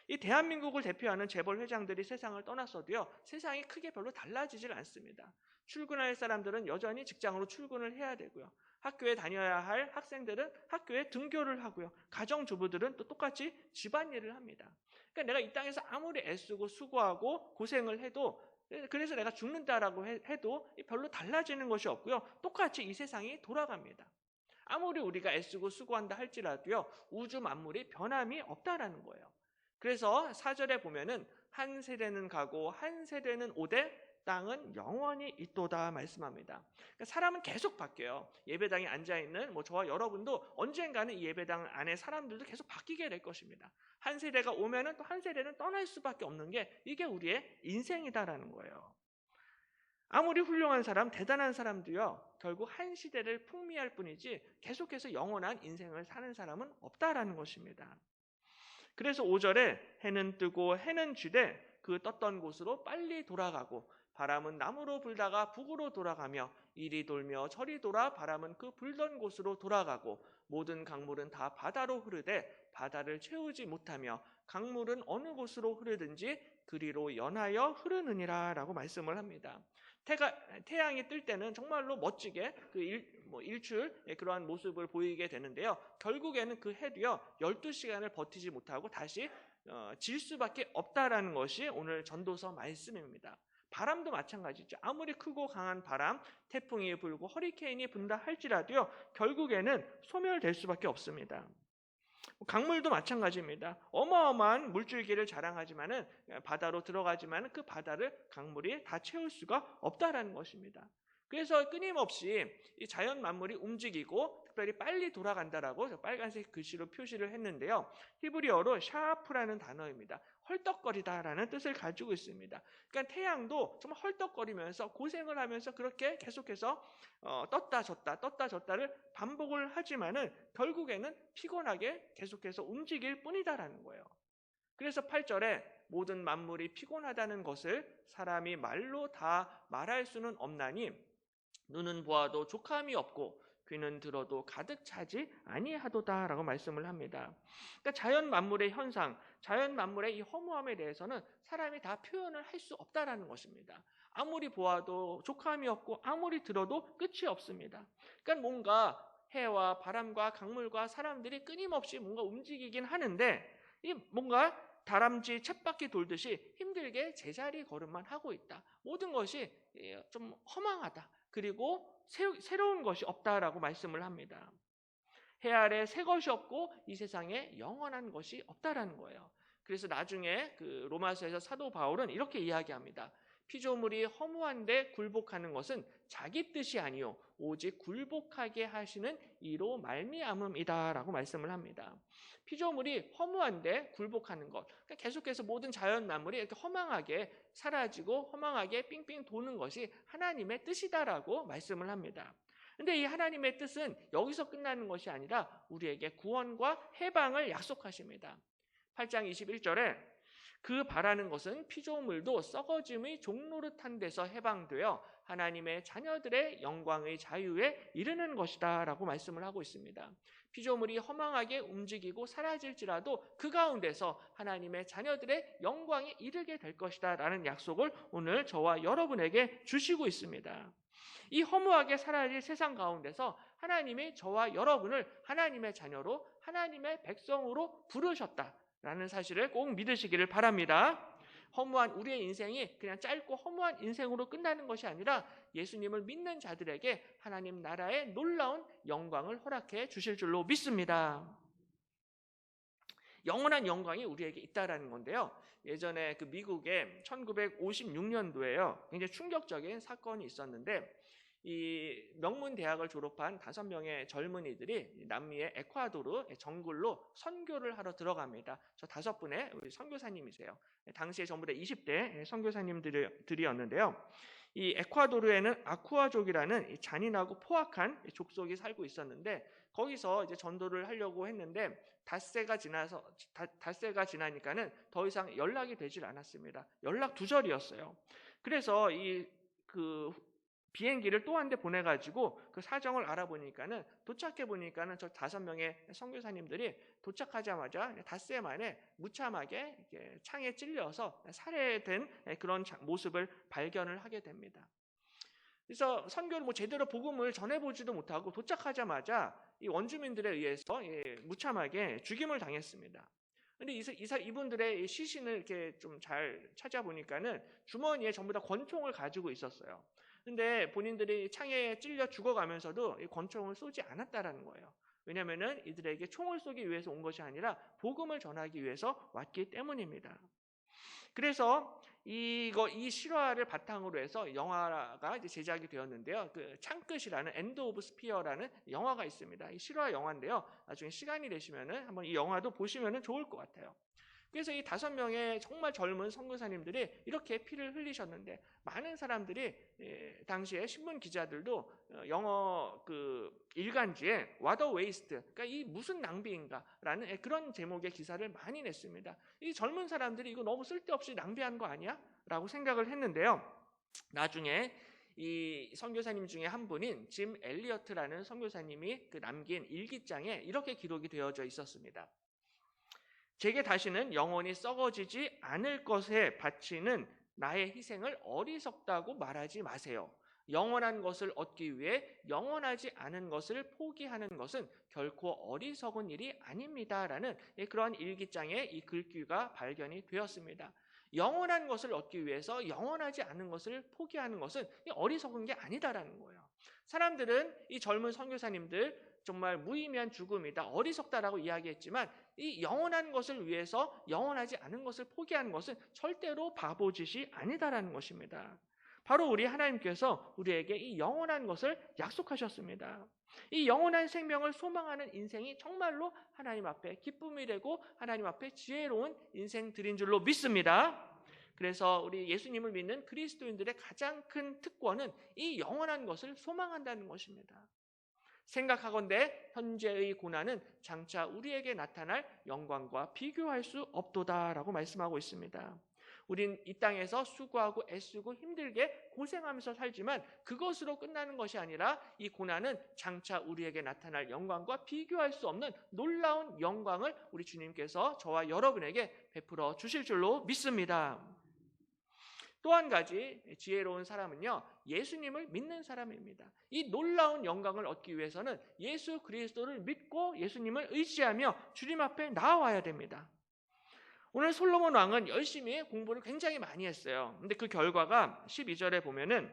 이 대한민국을 대표하는 재벌 회장들이 세상을 떠났어도요, 세상이 크게 별로 달라지질 않습니다. 출근할 사람들은 여전히 직장으로 출근을 해야 되고요, 학교에 다녀야 할 학생들은 학교에 등교를 하고요, 가정주부들은 또 똑같이 집안일을 합니다. 그러니까 내가 이 땅에서 아무리 애쓰고 수고하고 고생을 해도, 그래서 내가 죽는다라고 해도 별로 달라지는 것이 없고요, 똑같이 이 세상이 돌아갑니다. 아무리 우리가 애쓰고 수고한다 할지라도요, 우주 만물이 변함이 없다라는 거예요. 그래서 4절에 보면은 한 세대는 가고 한 세대는 오되 땅은 영원히 있도다 말씀합니다. 그러니까 사람은 계속 바뀌어요. 예배당에 앉아있는 저와 여러분도 언젠가는 이 예배당 안에 사람들도 계속 바뀌게 될 것입니다. 한 세대가 오면은 또 한 세대는 떠날 수밖에 없는 게 이게 우리의 인생이다라는 거예요. 아무리 훌륭한 사람, 대단한 사람도요, 결국 한 시대를 풍미할 뿐이지 계속해서 영원한 인생을 사는 사람은 없다라는 것입니다. 그래서 5절에 해는 뜨고 해는 지되 그 떴던 곳으로 빨리 돌아가고 바람은 남으로 불다가 북으로 돌아가며 이리 돌며 저리 돌아 바람은 그 불던 곳으로 돌아가고 모든 강물은 다 바다로 흐르되 바다를 채우지 못하며 강물은 어느 곳으로 흐르든지 그리로 연하여 흐르느니라 라고 말씀을 합니다. 태양이 뜰 때는 정말로 멋지게 일출의 그러한 모습을 보이게 되는데요. 결국에는 그 해도요 12시간을 버티지 못하고 다시 질 수밖에 없다라는 것이 오늘 전도서 말씀입니다. 바람도 마찬가지죠. 아무리 크고 강한 바람, 태풍이 불고 허리케인이 분다 할지라도요 결국에는 소멸될 수밖에 없습니다. 강물도 마찬가지입니다. 어마어마한 물줄기를 자랑하지만은 바다로 들어가지만은 그 바다를 강물이 다 채울 수가 없다라는 것입니다. 그래서 끊임없이 이 자연 만물이 움직이고 특별히 빨리 돌아간다라고 빨간색 글씨로 표시를 했는데요. 히브리어로 샤프라는 단어입니다. 헐떡거리다라는 뜻을 가지고 있습니다. 그러니까 태양도 정말 헐떡거리면서 고생을 하면서 그렇게 계속해서 떴다 졌다를 반복을 하지만은 결국에는 피곤하게 계속해서 움직일 뿐이다라는 거예요. 그래서 8절에 모든 만물이 피곤하다는 것을 사람이 말로 다 말할 수는 없나니 눈은 보아도 족함이 없고 귀는 들어도 가득 차지 아니하도다라고 말씀을 합니다. 그러니까 자연 만물의 현상, 자연 만물의 이 허무함에 대해서는 사람이 다 표현을 할 수 없다라는 것입니다. 아무리 보아도 족함이 없고 아무리 들어도 끝이 없습니다. 그러니까 뭔가 해와 바람과 강물과 사람들이 끊임없이 뭔가 움직이긴 하는데 이 뭔가 다람쥐 쳇바퀴 돌듯이 힘들게 제자리 걸음만 하고 있다. 모든 것이 좀 허망하다. 그리고 새로운 것이 없다라고 말씀을 합니다. 해 아래 새 것이 없고 이 세상에 영원한 것이 없다라는 거예요. 그래서 나중에 그 로마서에서 사도 바울은 이렇게 이야기합니다. 피조물이 허무한데 굴복하는 것은 자기 뜻이 아니요 오직 굴복하게 하시는 이로 말미암음이다라고 말씀을 합니다. 피조물이 허무한데 굴복하는 것, 그러니까 계속해서 모든 자연 만물이 이렇게 허망하게 사라지고 허망하게 삥삥 도는 것이 하나님의 뜻이다라고 말씀을 합니다. 근데 이 하나님의 뜻은 여기서 끝나는 것이 아니라 우리에게 구원과 해방을 약속하십니다. 8장 21절에 그 바라는 것은 피조물도 썩어짐의 종노릇한 데서 해방되어 하나님의 자녀들의 영광의 자유에 이르는 것이다 라고 말씀을 하고 있습니다. 피조물이 허망하게 움직이고 사라질지라도 그 가운데서 하나님의 자녀들의 영광에 이르게 될 것이다 라는 약속을 오늘 저와 여러분에게 주시고 있습니다. 이 허무하게 사라질 세상 가운데서 하나님이 저와 여러분을 하나님의 자녀로 하나님의 백성으로 부르셨다라는 사실을 꼭 믿으시기를 바랍니다. 허무한 우리의 인생이 그냥 짧고 허무한 인생으로 끝나는 것이 아니라 예수님을 믿는 자들에게 하나님 나라의 놀라운 영광을 허락해 주실 줄로 믿습니다. 영원한 영광이 우리에게 있다라는 건데요. 예전에 그 미국에 1956년도에요. 굉장히 충격적인 사건이 있었는데 이 명문 대학을 졸업한 5명의 젊은이들이 남미의 에콰도르 정글로 선교를 하러 들어갑니다. 저 5분의 우리 선교사님이세요. 당시에 전부 다 20대 선교사님들이었는데요. 이 에콰도르에는 아쿠아족이라는 잔인하고 포악한 족속이 살고 있었는데 거기서 이제 전도를 하려고 했는데 닷새가 지나니까는 더 이상 연락이 되질 않았습니다. 연락 두절이었어요. 그래서 그 비행기를 또 한 대 보내가지고 그 사정을 알아보니까는 도착해 보니까는 저 5명의 선교사님들이 도착하자마자 닷새 만에 무참하게 이렇게 창에 찔려서 살해된 그런 모습을 발견을 하게 됩니다. 그래서 선교를 제대로 복음을 전해보지도 못하고 도착하자마자 이 원주민들에 의해서 무참하게 죽임을 당했습니다. 근데 이분들의 시신을 이렇게 좀 잘 찾아보니까는 주머니에 전부 다 권총을 가지고 있었어요. 근데 본인들이 창에 찔려 죽어가면서도 이 권총을 쏘지 않았다라는 거예요. 왜냐하면은 이들에게 총을 쏘기 위해서 온 것이 아니라 복음을 전하기 위해서 왔기 때문입니다. 그래서 이 실화를 바탕으로 해서 영화가 이제 제작이 되었는데요. 그 창끝이라는 엔드 오브 스피어라는 영화가 있습니다. 이 실화 영화인데요. 나중에 시간이 되시면은 한번 이 영화도 보시면은 좋을 것 같아요. 그래서 이 5명의 정말 젊은 선교사님들이 이렇게 피를 흘리셨는데 많은 사람들이 당시에 신문 기자들도 영어 그 일간지에 What a waste, 그러니까 이 무슨 낭비인가라는 그런 제목의 기사를 많이 냈습니다. 이 젊은 사람들이 이거 너무 쓸데없이 낭비한 거 아니야? 라고 생각을 했는데요. 나중에 이 선교사님 중에 한 분인 짐 엘리어트라는 선교사님이 그 남긴 일기장에 이렇게 기록이 되어져 있었습니다. 제게 다시는 영원히 썩어지지 않을 것에 바치는 나의 희생을 어리석다고 말하지 마세요. 영원한 것을 얻기 위해 영원하지 않은 것을 포기하는 것은 결코 어리석은 일이 아닙니다라는 그런 일기장의 이 글귀가 발견이 되었습니다. 영원한 것을 얻기 위해서 영원하지 않은 것을 포기하는 것은 어리석은 게 아니다라는 거예요. 사람들은 이 젊은 선교사님들 정말 무의미한 죽음이다, 어리석다라고 이야기했지만 이 영원한 것을 위해서 영원하지 않은 것을 포기하는 것은 절대로 바보짓이 아니다라는 것입니다. 바로 우리 하나님께서 우리에게 이 영원한 것을 약속하셨습니다. 이 영원한 생명을 소망하는 인생이 정말로 하나님 앞에 기쁨이 되고 하나님 앞에 지혜로운 인생들인 줄로 믿습니다. 그래서 우리 예수님을 믿는 그리스도인들의 가장 큰 특권은 이 영원한 것을 소망한다는 것입니다. 생각하건대 현재의 고난은 장차 우리에게 나타날 영광과 비교할 수 없도다라고 말씀하고 있습니다. 우린 이 땅에서 수고하고 애쓰고 힘들게 고생하면서 살지만 그것으로 끝나는 것이 아니라 이 고난은 장차 우리에게 나타날 영광과 비교할 수 없는 놀라운 영광을 우리 주님께서 저와 여러분에게 베풀어 주실 줄로 믿습니다. 또 한 가지 지혜로운 사람은요, 예수님을 믿는 사람입니다. 이 놀라운 영광을 얻기 위해서는 예수 그리스도를 믿고 예수님을 의지하며 주님 앞에 나아와야 됩니다. 오늘 솔로몬 왕은 열심히 공부를 굉장히 많이 했어요. 근데 그 결과가 12절에 보면은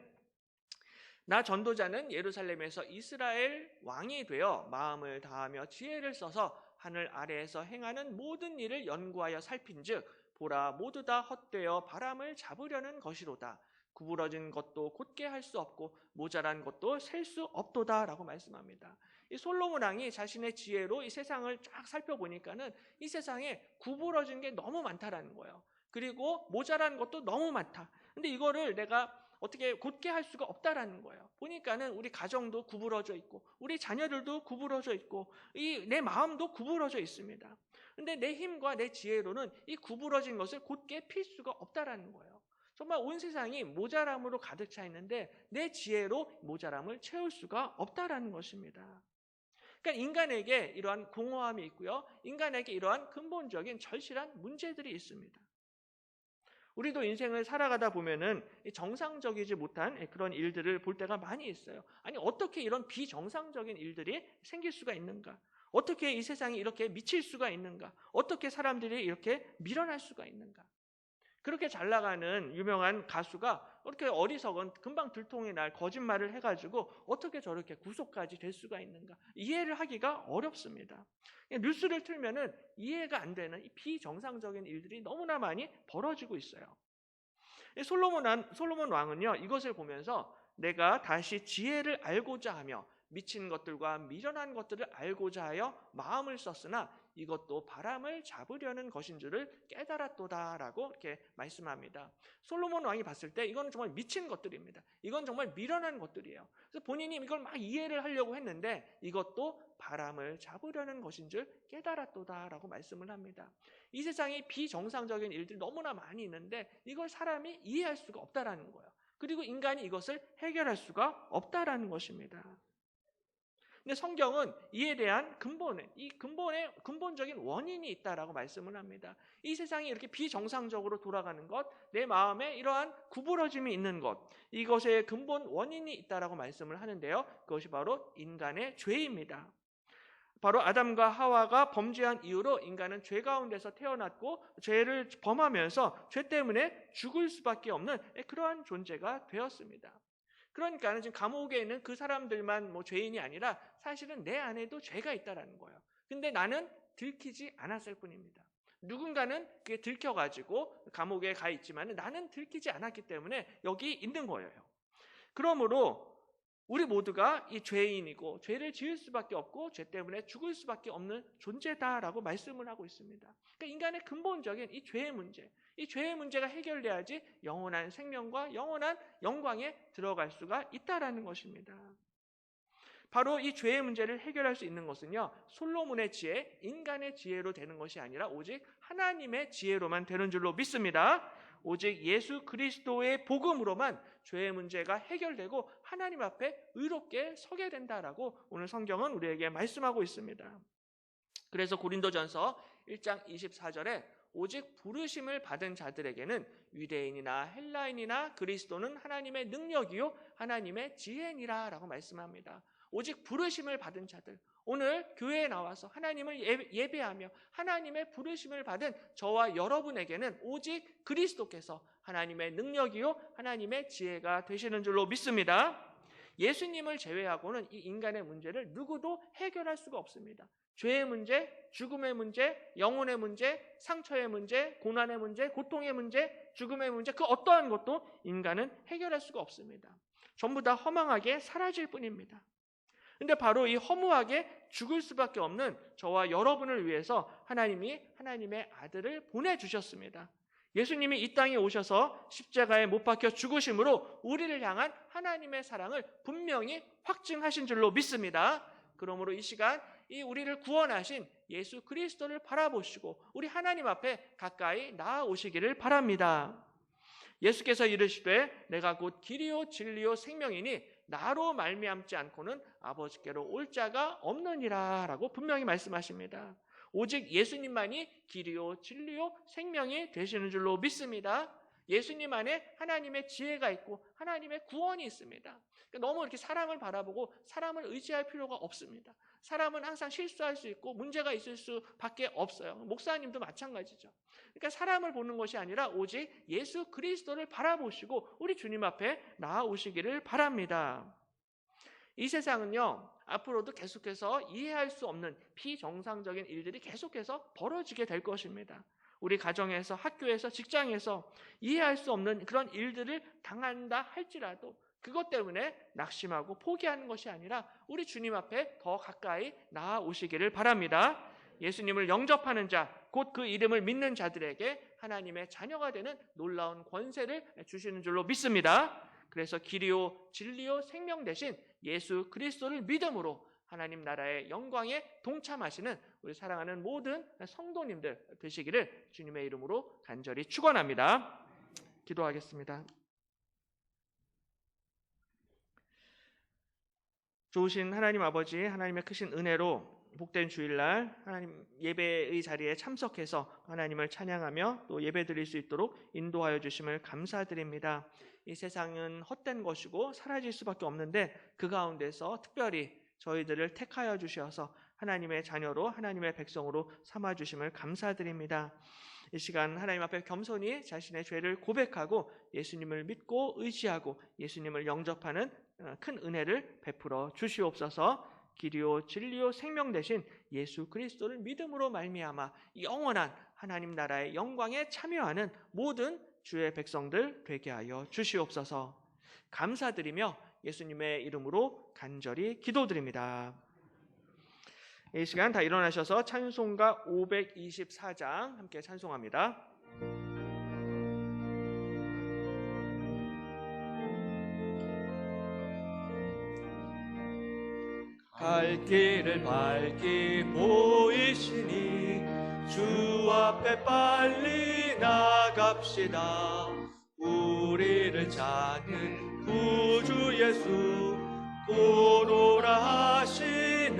나 전도자는 예루살렘에서 이스라엘 왕이 되어 마음을 다하며 지혜를 써서 하늘 아래에서 행하는 모든 일을 연구하여 살핀즉 보라 모두 다 헛되어 바람을 잡으려는 것이로다. 구부러진 것도 곧게 할 수 없고 모자란 것도 셀 수 없도다라고 말씀합니다. 이 솔로몬 왕이 자신의 지혜로 이 세상을 쫙 살펴보니까는 이 세상에 구부러진 게 너무 많다라는 거예요. 그리고 모자란 것도 너무 많다. 근데 이거를 내가 어떻게 곧게 할 수가 없다라는 거예요. 보니까는 우리 가정도 구부러져 있고 우리 자녀들도 구부러져 있고 내 마음도 구부러져 있습니다. 근데 내 힘과 내 지혜로는 이 구부러진 것을 곧게 필 수가 없다라는 거예요. 정말 온 세상이 모자람으로 가득 차 있는데 내 지혜로 모자람을 채울 수가 없다라는 것입니다. 그러니까 인간에게 이러한 공허함이 있고요. 인간에게 이러한 근본적인 절실한 문제들이 있습니다. 우리도 인생을 살아가다 보면은 정상적이지 못한 그런 일들을 볼 때가 많이 있어요. 아니 어떻게 이런 비정상적인 일들이 생길 수가 있는가? 어떻게 이 세상이 이렇게 미칠 수가 있는가? 어떻게 사람들이 이렇게 밀어날 수가 있는가? 그렇게 잘 나가는 유명한 가수가 이렇게 어리석은 금방 들통이 날 거짓말을 해가지고 어떻게 저렇게 구속까지 될 수가 있는가? 이해를 하기가 어렵습니다. 뉴스를 틀면은 이해가 안 되는 이 비정상적인 일들이 너무나 많이 벌어지고 있어요. 솔로몬 왕은요, 이것을 보면서 내가 다시 지혜를 알고자 하며 미친 것들과 미련한 것들을 알고자 하여 마음을 썼으나 이것도 바람을 잡으려는 것인 줄을 깨달았도다라고 이렇게 말씀합니다. 솔로몬 왕이 봤을 때 이건 정말 미친 것들입니다. 이건 정말 미련한 것들이에요. 그래서 본인이 이걸 막 이해를 하려고 했는데 이것도 바람을 잡으려는 것인 줄 깨달았도다라고 말씀을 합니다. 이 세상에 비정상적인 일들이 너무나 많이 있는데 이걸 사람이 이해할 수가 없다라는 거예요. 그리고 인간이 이것을 해결할 수가 없다라는 것입니다. 근데 성경은 이에 대한 근본적인 원인이 있다라고 말씀을 합니다. 이 세상이 이렇게 비정상적으로 돌아가는 것, 내 마음에 이러한 구부러짐이 있는 것, 이것의 근본 원인이 있다라고 말씀을 하는데요. 그것이 바로 인간의 죄입니다. 바로 아담과 하와가 범죄한 이후로 인간은 죄 가운데서 태어났고 죄를 범하면서 죄 때문에 죽을 수밖에 없는 그러한 존재가 되었습니다. 그러니까 지금 감옥에 있는 그 사람들만 죄인이 아니라 사실은 내 안에도 죄가 있다라는 거예요. 근데 나는 들키지 않았을 뿐입니다. 누군가는 그게 들켜가지고 감옥에 가 있지만 나는 들키지 않았기 때문에 여기 있는 거예요. 그러므로 우리 모두가 이 죄인이고 죄를 지을 수밖에 없고 죄 때문에 죽을 수밖에 없는 존재다라고 말씀을 하고 있습니다. 그러니까 인간의 근본적인 이 죄의 문제, 이 죄의 문제가 해결돼야지 영원한 생명과 영원한 영광에 들어갈 수가 있다라는 것입니다. 바로 이 죄의 문제를 해결할 수 있는 것은요, 솔로몬의 지혜, 인간의 지혜로 되는 것이 아니라 오직 하나님의 지혜로만 되는 줄로 믿습니다. 오직 예수 그리스도의 복음으로만 죄의 문제가 해결되고 하나님 앞에 의롭게 서게 된다라고 오늘 성경은 우리에게 말씀하고 있습니다. 그래서 고린도전서 1장 24절에 오직 부르심을 받은 자들에게는 유대인이나 헬라인이나 그리스도는 하나님의 능력이요 하나님의 지혜니라 라고 말씀합니다. 오직 부르심을 받은 자들, 오늘 교회에 나와서 하나님을 예배하며 하나님의 부르심을 받은 저와 여러분에게는 오직 그리스도께서 하나님의 능력이요 하나님의 지혜가 되시는 줄로 믿습니다. 예수님을 제외하고는 이 인간의 문제를 누구도 해결할 수가 없습니다. 죄의 문제, 죽음의 문제, 영혼의 문제, 상처의 문제, 고난의 문제, 고통의 문제, 죽음의 문제, 그 어떠한 것도 인간은 해결할 수가 없습니다. 전부 다 허망하게 사라질 뿐입니다. 근데 바로 이 허무하게 죽을 수밖에 없는 저와 여러분을 위해서 하나님이 하나님의 아들을 보내주셨습니다. 예수님이 이 땅에 오셔서 십자가에 못 박혀 죽으심으로 우리를 향한 하나님의 사랑을 분명히 확증하신 줄로 믿습니다. 그러므로 이 시간 이 우리를 구원하신 예수 그리스도를 바라보시고 우리 하나님 앞에 가까이 나아오시기를 바랍니다. 예수께서 이르시되 내가 곧 길이요 진리요 생명이니 나로 말미암지 않고는 아버지께로 올 자가 없느니라 라고 분명히 말씀하십니다. 오직 예수님만이 길이요 진리요 생명이 되시는 줄로 믿습니다. 예수님 안에 하나님의 지혜가 있고 하나님의 구원이 있습니다. 너무 이렇게 사람을 바라보고 사람을 의지할 필요가 없습니다. 사람은 항상 실수할 수 있고 문제가 있을 수밖에 없어요. 목사님도 마찬가지죠. 그러니까 사람을 보는 것이 아니라 오직 예수 그리스도를 바라보시고 우리 주님 앞에 나아오시기를 바랍니다. 이 세상은요, 앞으로도 계속해서 이해할 수 없는 비정상적인 일들이 계속해서 벌어지게 될 것입니다. 우리 가정에서, 학교에서, 직장에서 이해할 수 없는 그런 일들을 당한다 할지라도 그것 때문에 낙심하고 포기하는 것이 아니라 우리 주님 앞에 더 가까이 나아오시기를 바랍니다. 예수님을 영접하는 자, 곧 그 이름을 믿는 자들에게 하나님의 자녀가 되는 놀라운 권세를 주시는 줄로 믿습니다. 그래서 길이요 진리요 생명 되신 예수 그리스도를 믿음으로 하나님 나라의 영광에 동참하시는 우리 사랑하는 모든 성도님들 되시기를 주님의 이름으로 간절히 축원합니다. 기도하겠습니다. 좋으신 하나님 아버지, 하나님의 크신 은혜로 복된 주일날 하나님 예배의 자리에 참석해서 하나님을 찬양하며 또 예배드릴 수 있도록 인도하여 주심을 감사드립니다. 이 세상은 헛된 것이고 사라질 수밖에 없는데 그 가운데서 특별히 저희들을 택하여 주셔서 하나님의 자녀로 하나님의 백성으로 삼아주심을 감사드립니다. 이 시간 하나님 앞에 겸손히 자신의 죄를 고백하고 예수님을 믿고 의지하고 예수님을 영접하는 큰 은혜를 베풀어 주시옵소서. 길이요 진리요 생명 되신 예수 그리스도를 믿음으로 말미암아 영원한 하나님 나라의 영광에 참여하는 모든 주의 백성들 되게 하여 주시옵소서. 감사드리며 예수님의 이름으로 간절히 기도드립니다. 이 시간 다 일어나셔서 찬송가 524장 함께 찬송합니다. 갈 길을 밝히 보이시니 주 앞에 빨리 나갑시다. 우리를 찾는 구주 예수 곧 오라 하시네.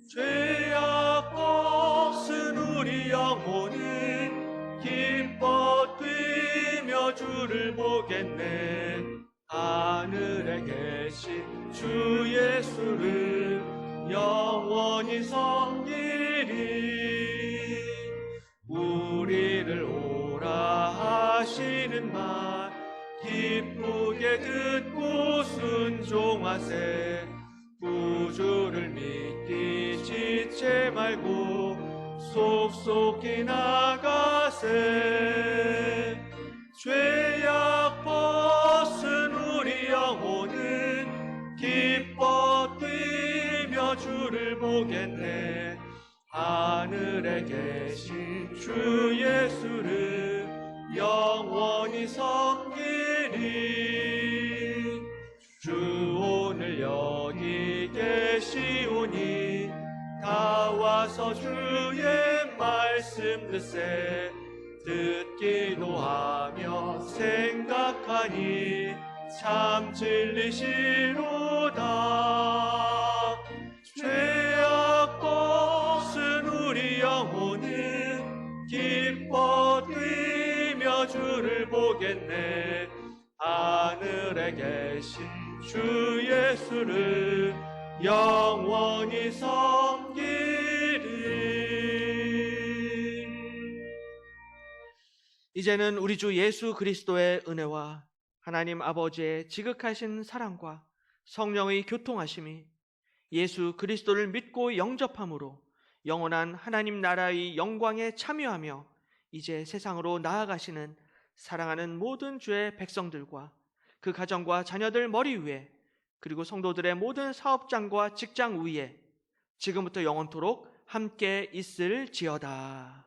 죄악 벗은 우리 영혼은 기뻐 뛰며 주를 보겠네. 하늘에 계신 주 예수를 영원히 섬기리. 우리를 오라 하시는 말 기쁘게 듣고 순종하세. 구주를 믿기 지체 말고 속속히 나가세. 죄악 벗은 우리 영혼을 주를 보겠네. 하늘에 계신 주 예수를 영원히 섬기리. 주 오늘 여기 계시오니 다 와서 주의 말씀 듣세. 듣기도 하며 생각하니 참 진리시로다. 죄악 벗은 우리 영혼은 기뻐 뛰며 주를 보겠네. 하늘에 계신 주 예수를 영원히 섬기리. 이제는 우리 주 예수 그리스도의 은혜와 하나님 아버지의 지극하신 사랑과 성령의 교통하심이 예수 그리스도를 믿고 영접함으로 영원한 하나님 나라의 영광에 참여하며 이제 세상으로 나아가시는 사랑하는 모든 주의 백성들과 그 가정과 자녀들 머리 위에, 그리고 성도들의 모든 사업장과 직장 위에 지금부터 영원토록 함께 있을지어다.